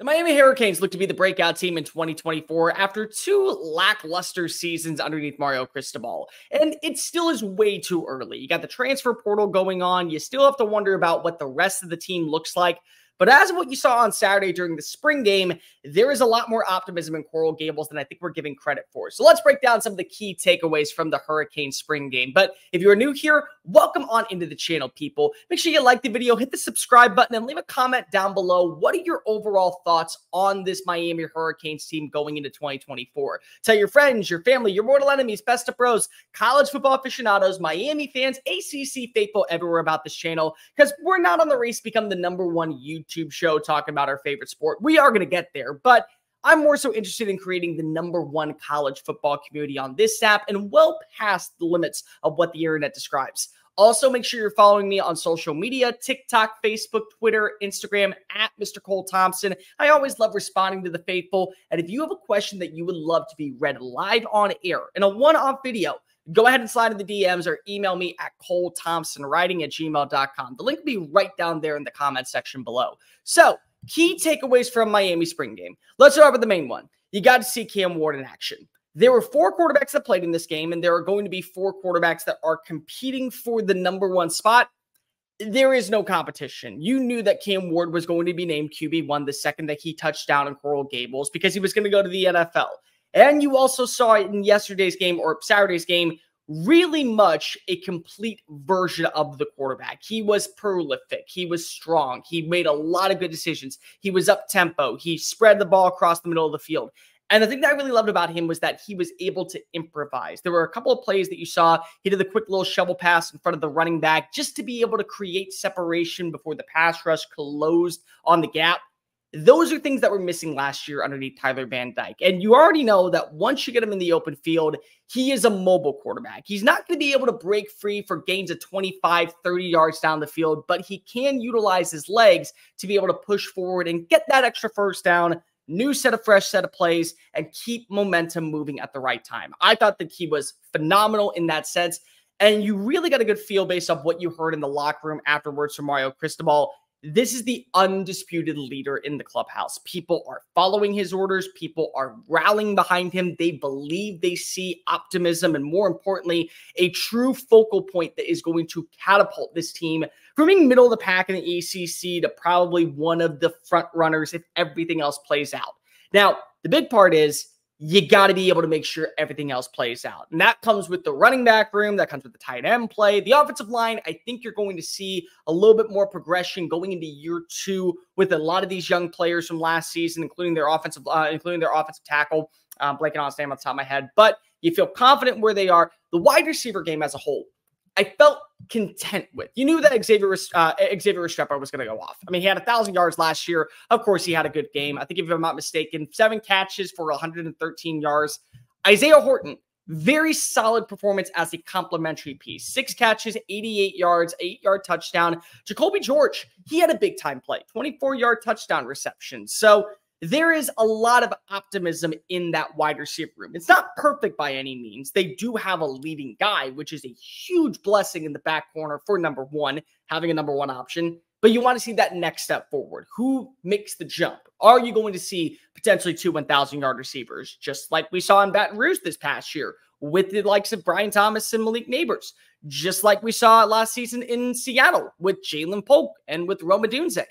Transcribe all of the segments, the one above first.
The Miami Hurricanes look to be the breakout team in 2024 after two lackluster seasons underneath Mario Cristobal. And it still is way too early. You got the transfer portal going on. You still have to wonder about what the rest of the team looks like. But as of what you saw on Saturday during the spring game, there is a lot more optimism in Coral Gables than I think we're giving credit for. So let's break down some of the key takeaways from the Hurricane spring game. But if you're new here, welcome on into the channel, people. Make sure you like the video, hit the subscribe button, and leave a comment down below. What are your overall thoughts on this Miami Hurricanes team going into 2024? Tell your friends, your family, your mortal enemies, best of pros, college football aficionados, Miami fans, ACC faithful everywhere about this channel, because we're not on the race to become the #1 YouTube show talking about our favorite sport. We are going to get there, but I'm more so interested in creating the #1 college football community on this app and well past the limits of what the internet describes. Also, make sure you're following me on social media, TikTok, Facebook, Twitter, Instagram, at Mr. Cole Thompson. I always love responding to the faithful, and if you have a question that you would love to be read live on air in a one-off video, go ahead and slide in the DMs or email me at colethompsonwriting@gmail.com. The link will be right down there in the comment section below. So, key takeaways from Miami spring game. Let's start with the main one. You got to see Cam Ward in action. There were 4 quarterbacks that played in this game, and there are going to be 4 quarterbacks that are competing for the #1 spot. There is no competition. You knew that Cam Ward was going to be named QB1 the second that he touched down in Coral Gables because he was going to go to the NFL. And you also saw it in yesterday's game or Saturday's game, really much a complete version of the quarterback. He was prolific. He was strong. He made a lot of good decisions. He was up tempo. He spread the ball across the middle of the field. And the thing that I really loved about him was that he was able to improvise. There were a couple of plays that you saw. He did the quick little shovel pass in front of the running back just to be able to create separation before the pass rush closed on the gap. Those are things that were missing last year underneath Tyler Van Dyke. And you already know that once you get him in the open field, he is a mobile quarterback. He's not going to be able to break free for gains of 25, 30 yards down the field, but he can utilize his legs to be able to push forward and get that extra first down, fresh set of plays, and keep momentum moving at the right time. I thought that he was phenomenal in that sense. And you really got a good feel based off what you heard in the locker room afterwards from Mario Cristobal. This is the undisputed leader in the clubhouse. People are following his orders. People are rallying behind him. They believe they see optimism and, more importantly, a true focal point that is going to catapult this team from being middle of the pack in the ACC to probably one of the front runners if everything else plays out. Now, the big part is you got to be able to make sure everything else plays out. And that comes with the running back room. That comes with the tight end play. The offensive line, I think you're going to see a little bit more progression going into year 2 with a lot of these young players from last season, including their offensive tackle. Blanking on his name on the top of my head. But you feel confident where they are. The wide receiver game as a whole, I felt content with. You knew that Xavier Restrepo was going to go off. I mean, he had 1,000 yards last year. Of course, he had a good game. I think if I'm not mistaken, 7 catches for 113 yards. Isaiah Horton, very solid performance as a complimentary piece. 6 catches, 88 yards, 8-yard touchdown. Jacoby George, he had a big-time play, 24-yard touchdown reception. So there is a lot of optimism in that wide receiver room. It's not perfect by any means. They do have a leading guy, which is a huge blessing in the back corner for #1, having a #1 option. But you want to see that next step forward. Who makes the jump? Are you going to see potentially 2 1,000-yard receivers, just like we saw in Baton Rouge this past year with the likes of Brian Thomas and Malik Neighbors, just like we saw last season in Seattle with Jalen Polk and with Roma Dunze?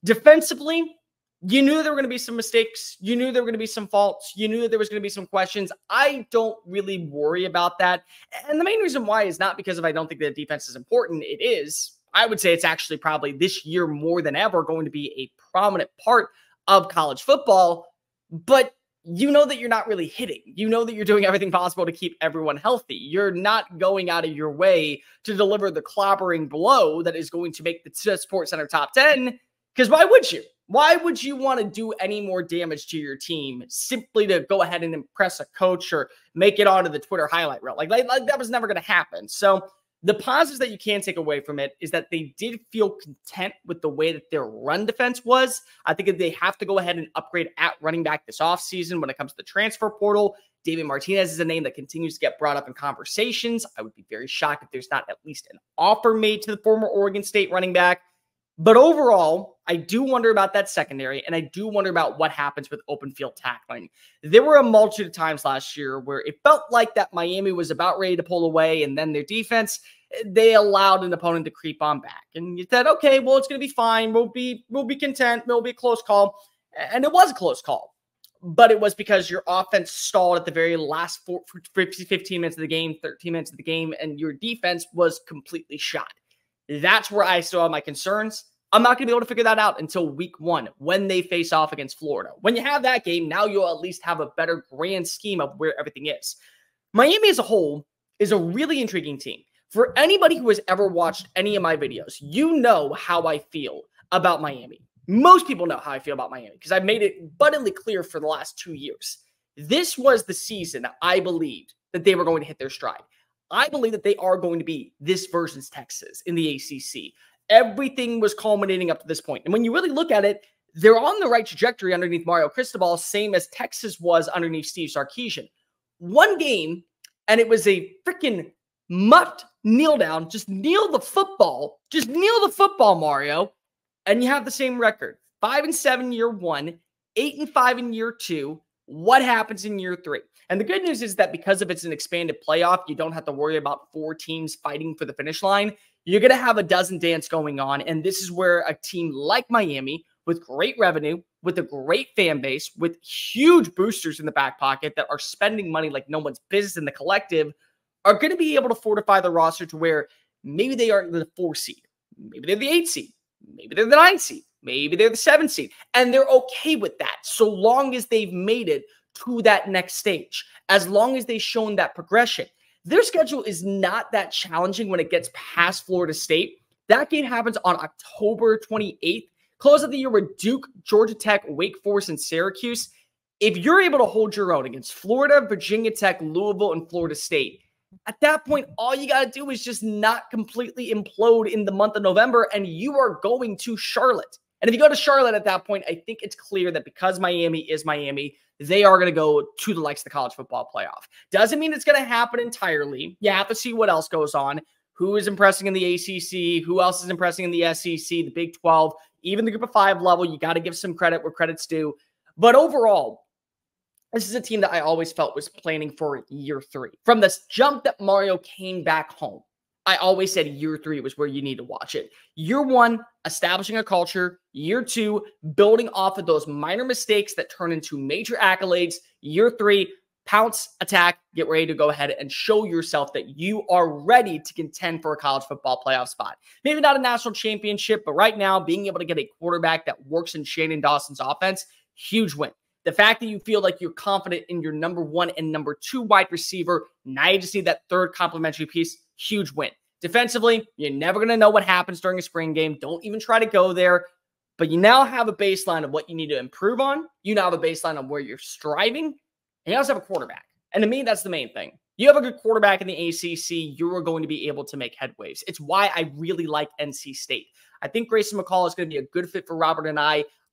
Defensively, you knew there were going to be some mistakes. You knew there were going to be some faults. You knew that there was going to be some questions. I don't really worry about that. And the main reason why is not because I don't think that defense is important. It is. I would say it's actually probably this year more than ever going to be a prominent part of college football. But you know that you're not really hitting. You know that you're doing everything possible to keep everyone healthy. You're not going out of your way to deliver the clobbering blow that is going to make the Sports Center top 10. Because why would you? Why would you want to do any more damage to your team simply to go ahead and impress a coach or make it onto the Twitter highlight reel? Like that was never going to happen. So the positives that you can take away from it is that they did feel content with the way that their run defense was. I think that they have to go ahead and upgrade at running back this offseason when it comes to the transfer portal. David Martinez is a name that continues to get brought up in conversations. I would be very shocked if there's not at least an offer made to the former Oregon State running back. But overall, I do wonder about that secondary, and I do wonder about what happens with open field tackling. There were a multitude of times last year where it felt like that Miami was about ready to pull away, and then their defense, they allowed an opponent to creep on back. And you said, okay, well, it's going to be fine. We'll be content. It'll be a close call. And it was a close call. But it was because your offense stalled at the very last 15 minutes of the game, 13 minutes of the game, and your defense was completely shot. That's where I still have my concerns. I'm not going to be able to figure that out until week 1 when they face off against Florida. When you have that game, now you'll at least have a better grand scheme of where everything is. Miami as a whole is a really intriguing team. For anybody who has ever watched any of my videos, you know how I feel about Miami. Most people know how I feel about Miami because I've made it abundantly clear for the last 2 years. This was the season that I believed that they were going to hit their stride. I believe that they are going to be this versus Texas in the ACC. Everything was culminating up to this point. And when you really look at it, they're on the right trajectory underneath Mario Cristobal, same as Texas was underneath Steve Sarkisian. One game, and it was a freaking mutt kneel down. Just kneel the football. Just kneel the football, Mario. And you have the same record. 5-7 year 1, 8-5 in year 2. What happens in year 3? And the good news is that because of it's an expanded playoff, you don't have to worry about 4 teams fighting for the finish line. You're going to have a dozen dance going on. And this is where a team like Miami, with great revenue, with a great fan base, with huge boosters in the back pocket that are spending money like no one's business in the collective, are going to be able to fortify the roster to where maybe they are the 4 seed. Maybe they're the 8 seed. Maybe they're the 9 seed. Maybe they're the 7 seed. And they're okay with that so long as they've made it to that next stage, as long as they've shown that progression. Their schedule is not that challenging when it gets past Florida State. That game happens on October 28th. Close of the year with Duke, Georgia Tech, Wake Forest, and Syracuse. If you're able to hold your own against Florida, Virginia Tech, Louisville, and Florida State, at that point, all you got to do is just not completely implode in the month of November, and you are going to Charlotte. And if you go to Charlotte at that point, I think it's clear that because Miami is Miami, they are going to go to the likes of the college football playoff. Doesn't mean it's going to happen entirely. You have to see what else goes on. Who is impressing in the ACC? Who else is impressing in the SEC, the Big 12, even the Group of 5 level? You got to give some credit where credit's due. But overall, this is a team that I always felt was planning for year 3. From this jump that Mario came back home, I always said year 3 was where you need to watch it. Year 1, establishing a culture. Year 2, building off of those minor mistakes that turn into major accolades. Year 3, pounce, attack, get ready to go ahead and show yourself that you are ready to contend for a college football playoff spot. Maybe not a national championship, but right now, being able to get a quarterback that works in Shannon Dawson's offense, huge win. The fact that you feel like you're confident in your number 1 and number 2 wide receiver, now you just need that third complementary piece, huge win. Defensively, you're never going to know what happens during a spring game. Don't even try to go there. But you now have a baseline of what you need to improve on. You now have a baseline of where you're striving. And you also have a quarterback. And to me, that's the main thing. You have a good quarterback in the ACC, you're going to be able to make headwaves. It's why I really like NC State. I think Grayson McCall is going to be a good fit for Robert and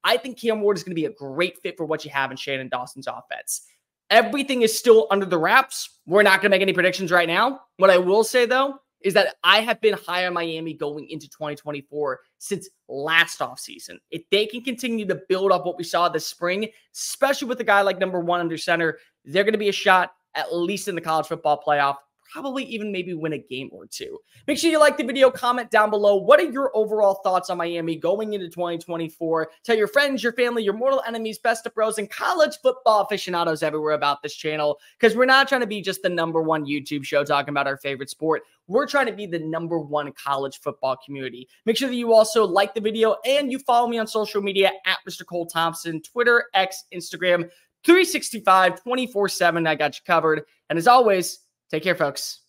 I think Cam Ward is going to be a great fit for what you have in Shannon Dawson's offense. Everything is still under the wraps. We're not going to make any predictions right now. What I will say, though, is that I have been high on Miami going into 2024 since last offseason. If they can continue to build up what we saw this spring, especially with a guy like number 1 under center, they're going to be a shot at least in the college football playoff, probably even maybe win a game or 2. Make sure you like the video, comment down below. What are your overall thoughts on Miami going into 2024? Tell your friends, your family, your mortal enemies, best of bros, and college football aficionados everywhere about this channel, because we're not trying to be just the number 1 YouTube show talking about our favorite sport. We're trying to be the number 1 college football community. Make sure that you also like the video and you follow me on social media at Mr. Cole Thompson, Twitter, X, Instagram, 365, 24/7. I got you covered. And as always, take care, folks.